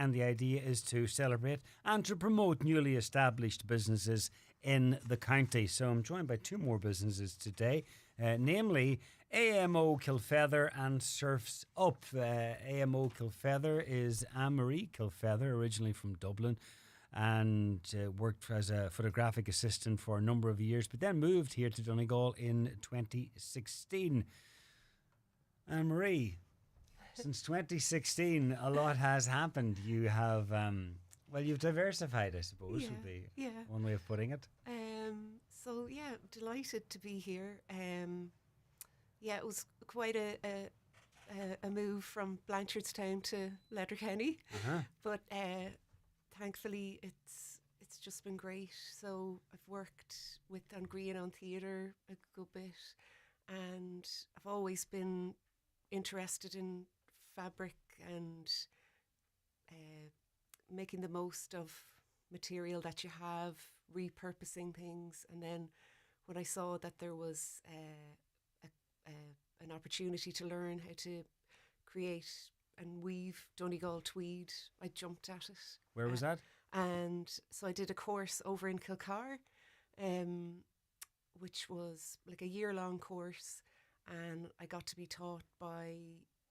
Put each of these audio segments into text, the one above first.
and the idea is to celebrate and to promote newly established businesses in the county. So I'm joined by two more businesses today, namely AMO Kilfeather and Surfs Up. AMO Kilfeather is Anne-Marie Kilfeather, originally from Dublin, and worked as a photographic assistant for a number of years, but then moved here to Donegal in 2016. Anne-Marie, since 2016, a lot has happened. You have, you've diversified, I suppose, would be one way of putting it. Delighted to be here. It was quite a move from Blanchardstown to Letterkenny, but thankfully it's just been great. So I've worked with An Grian on theatre a good bit, and I've always been interested in fabric and making the most of material that you have, repurposing things. And then when I saw that there was an opportunity to learn how to create and weave Donegal tweed, I jumped at it. Where was that? And so I did a course over in Kilcar, which was like a year-long course, and I got to be taught by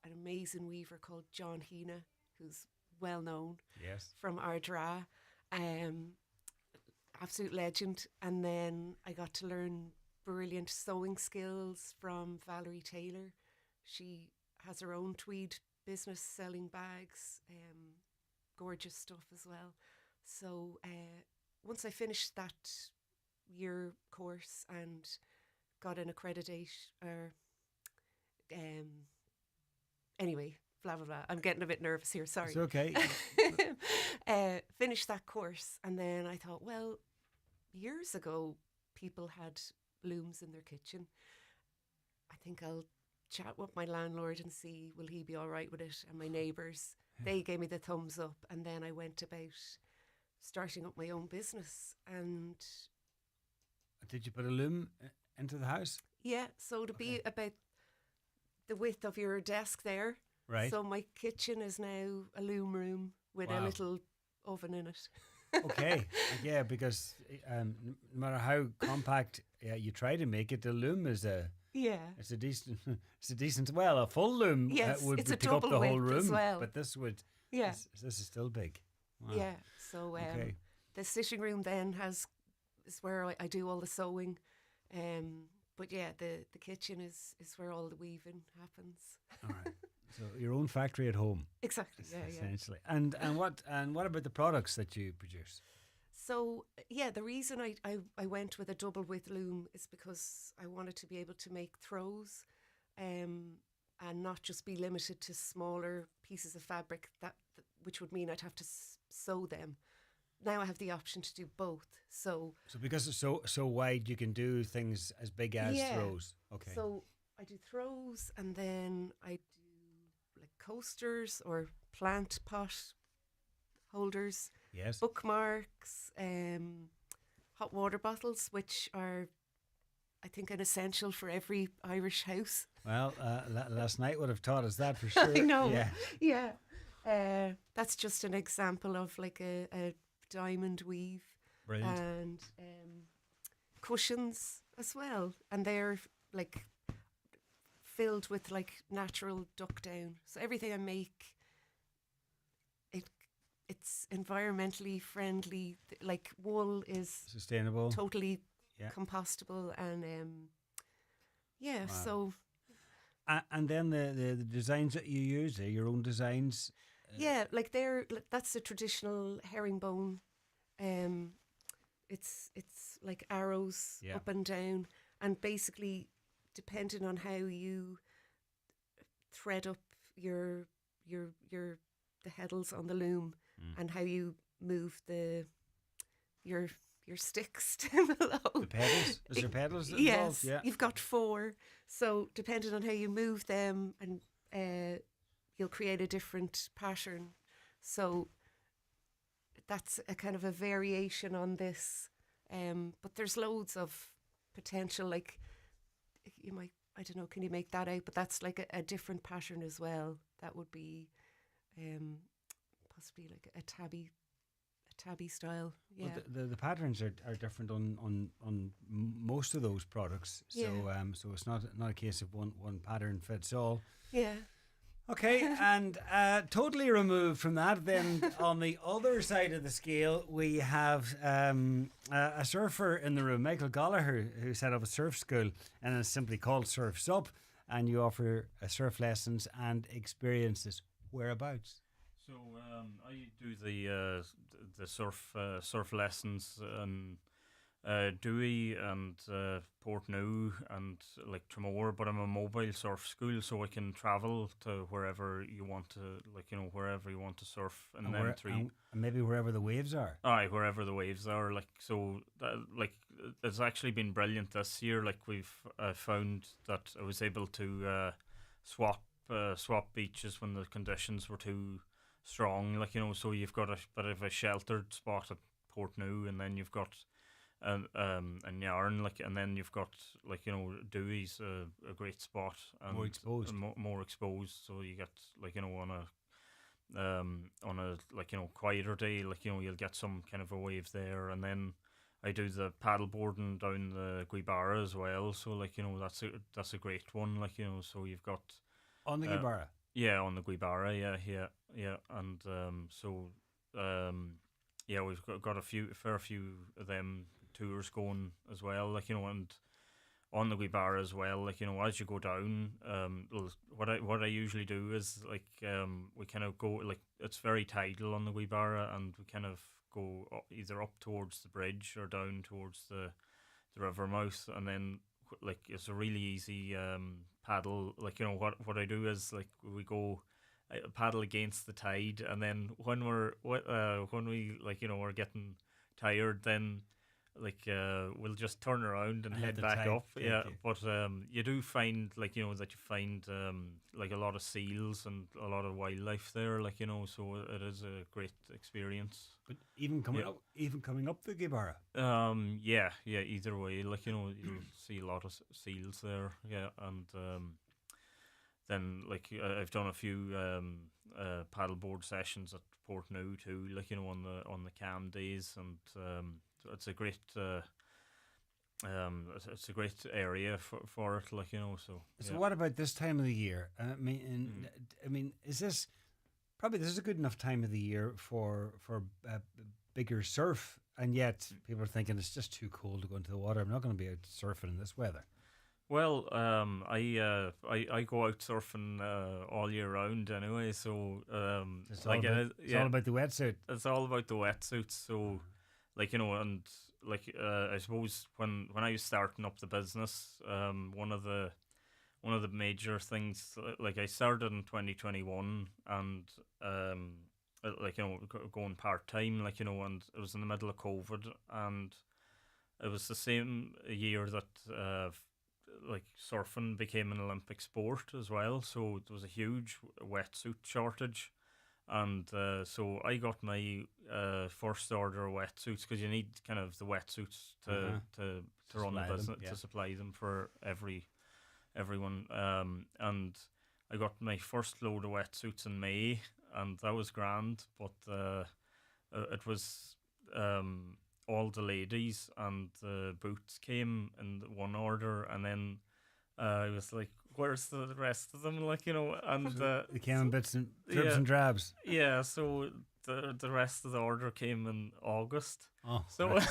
an amazing weaver called John Hina, who's well known from Ardra, absolute legend. And then I got to learn brilliant sewing skills from Valerie Taylor. She has her own tweed business selling bags, gorgeous stuff as well. So once I finished that year course and got an accreditation, anyway, blah, blah, blah. I'm getting a bit nervous here, sorry. It's okay. Finished that course, and then I thought, well, years ago, people had looms in their kitchen. I think I'll chat with my landlord and see will he be all right with it, and my neighbours. They gave me the thumbs up, and then I went about starting up my own business. And did you put a loom into the house? Yeah, so to be about the width of your desk there. Right. So my kitchen is now a loom room with a little oven in it. Okay. Yeah, because no matter how compact you try to make it, the loom is it's a decent. Well, a full loom would pick up the whole room, but this would. Yeah. This is still big. Wow. Yeah. So the sitting room then is where I do all the sewing. But yeah, the kitchen is where all the weaving happens. All right. So your own factory at home. Exactly. Essentially. And what about the products that you produce? So the reason I went with a double width loom is because I wanted to be able to make throws, and not just be limited to smaller pieces of fabric which would mean I'd have to sew them. Now I have the option to do both. So because it's so wide, you can do things as big as throws. Okay. So I do throws, and then I do like coasters or plant pot holders. Yes. Bookmarks, hot water bottles, which are, I think, an essential for every Irish house. Well, last night would have taught us that for sure. I know. Yeah. That's just an example of like a diamond weave. Brilliant. And cushions as well, and they're like filled with like natural duck down. So everything I make, it's environmentally friendly. Like wool is sustainable, totally compostable, and Wow. So. And then the designs that you use, are your own designs. Like that's a traditional herringbone. It's like arrows up and down, and basically depending on how you thread up your the heddles on the loom and how you move your sticks down below. The pedals? Is there pedals involved? Yes, yeah. You've got 4. So depending on how you move them, and you'll create a different pattern. So that's a kind of a variation on this. But there's loads of potential, like you might, I don't know, can you make that out? But that's like a different pattern as well. That would be possibly like a tabby style. Yeah. Well, the patterns are different on most of those products. So so it's not a case of one pattern fits all. Yeah. Okay, and totally removed from that, then on the other side of the scale, we have a surfer in the room, Michael Gallagher, who set up a surf school, and it's simply called Surf's Up, and you offer surf lessons and experiences. Whereabouts? So I do the surf lessons in Dewey and Portneuf and like Tremor, but I'm a mobile surf school, so I can travel to wherever you want to, wherever you want to surf in them three. And maybe wherever the waves are. Aye, wherever the waves are. It's actually been brilliant this year. Like we've found that I was able to swap beaches when the conditions were too strong. So you've got a bit of a sheltered spot at Portneuf, and then you've got and Yarn, and then you've got Dewey's a great spot and more exposed, more exposed. So you get on a quieter day, you'll get some kind of a wave there, and then I do the paddleboarding down the Guibara as well. So that's a great one. So you've got on the Guibara. Yeah, on the Guibara. Yeah, and we've got a fair few of them tours going as well, and on the Guibara as well, as you go down, what I usually do is we kind of go, it's very tidal on the Guibara, and we kind of go either up towards the bridge or down towards the river mouth, and then it's a really easy paddle. What I do is we go paddle against the tide, and then when we're getting tired, then we'll just turn around and head back up. Yeah, but you do find that you find a lot of seals and a lot of wildlife there. So it is a great experience. But even coming up the Guibara. Yeah. Either way, you'll see a lot of seals there. Yeah, and then I've done a few paddleboard sessions at Portneuf too. On the cam days, and it's a great area for it. So what about this time of the year? I mean, is this a good enough time of the year for bigger surf? And yet people are thinking it's just too cold to go into the water. I'm not going to be out surfing in this weather. Well, I go out surfing all year round anyway. So it's all about the wetsuit. It's all about the wetsuits. So I suppose when I was starting up the business, one of the major things, I started in 2021, and going part time, and it was in the middle of COVID, and it was the same year that surfing became an Olympic sport as well. So there was a huge wetsuit shortage. And so I got my first order of wetsuits, because you need kind of the wetsuits to run the business, to supply them for everyone. And I got my first load of wetsuits in May, and that was grand. But it was all the ladies, and the boots came in one order, and then I was like, where's the rest of them? And they came in bits and dribs and drabs. Yeah, so the rest of the order came in August. Oh, so right.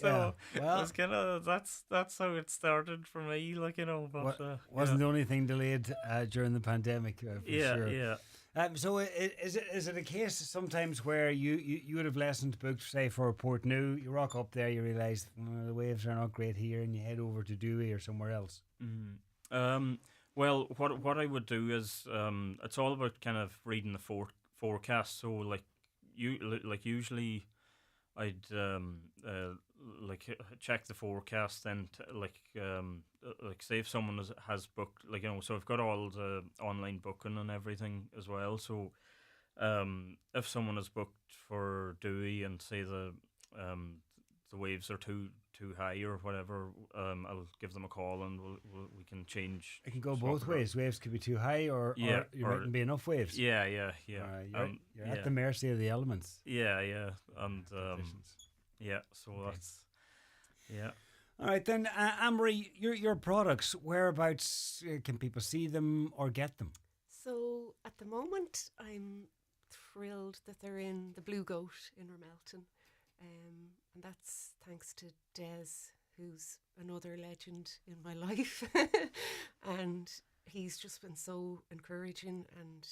Well, it's kind of that's how it started for me. But wasn't the only thing delayed during the pandemic. For sure. Yeah. So is it a case sometimes where you would have lessons booked, say, for Portneuf, you rock up there, you realise the waves are not great here, and you head over to Dewey or somewhere else? Mm-hmm. Well, what I would do is it's all about kind of reading the forecast. So usually I'd check the forecast, then say if someone has booked, so I've got all the online booking and everything as well. So if someone has booked for Dewey, and say the waves are too too high or whatever, I'll give them a call and we can change. It can go swap both it around. ways. Waves could be too high, or there mightn't be enough waves. Yeah. You're at the mercy of the elements. Yeah, and Conditions. yeah. So Okay. that's yeah. All right, then, Anne-Marie, your products, whereabouts can people see them or get them? So at the moment, I'm thrilled that they're in the Blue Goat in Ramelton. And that's thanks to Des, who's another legend in my life. And he's just been so encouraging. And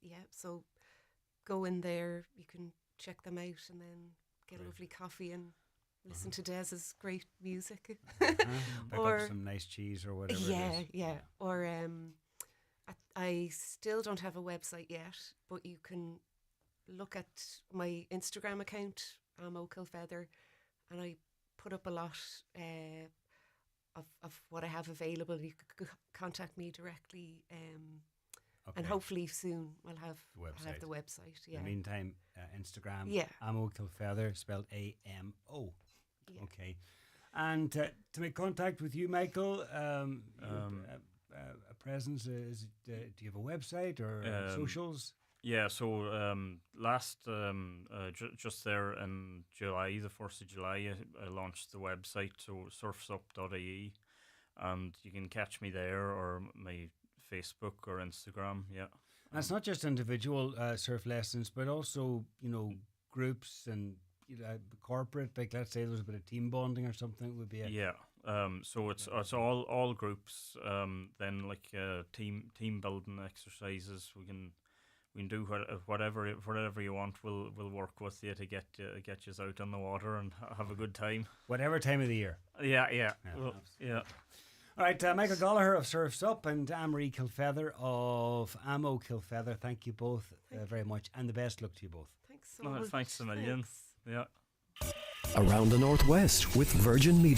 yeah, so go in there, you can check them out and then get a Great. lovely coffee and listen to Des's great music. Pick Or- up some nice cheese or whatever Yeah, it is. yeah. Or I still don't have a website yet, but you can look at my Instagram account, AMO Kilfeather, and I put up a lot of what I have available. You could contact me directly, Okay. and hopefully soon I'll have The the website. Yeah, In the meantime, Instagram, Yeah. AMO Kilfeather, spelled AMO. yeah. Okay. And to make contact with you, Michael, a presence, do you have a website or socials? Yeah, so just there in July, the 1st of July, I launched the website, so surfsup.ie, and you can catch me there or my Facebook or Instagram, yeah. And it's not just individual surf lessons, but also, groups and corporate, like let's say there's a bit of team bonding or something would be a... Yeah, so it's all groups, then like team building exercises, we can do whatever you want. We'll work with you to get you out on the water and have a good time. Whatever time of the year. Yeah. Well, yeah. All right, Michael Gallagher of Surfs Up and Anne-Marie Kilfeather of AMO Kilfeather. Thank you both very much, and the best luck to you both. Thanks so much. Thanks a million. Thanks. Yeah. Around the Northwest with Virgin Media.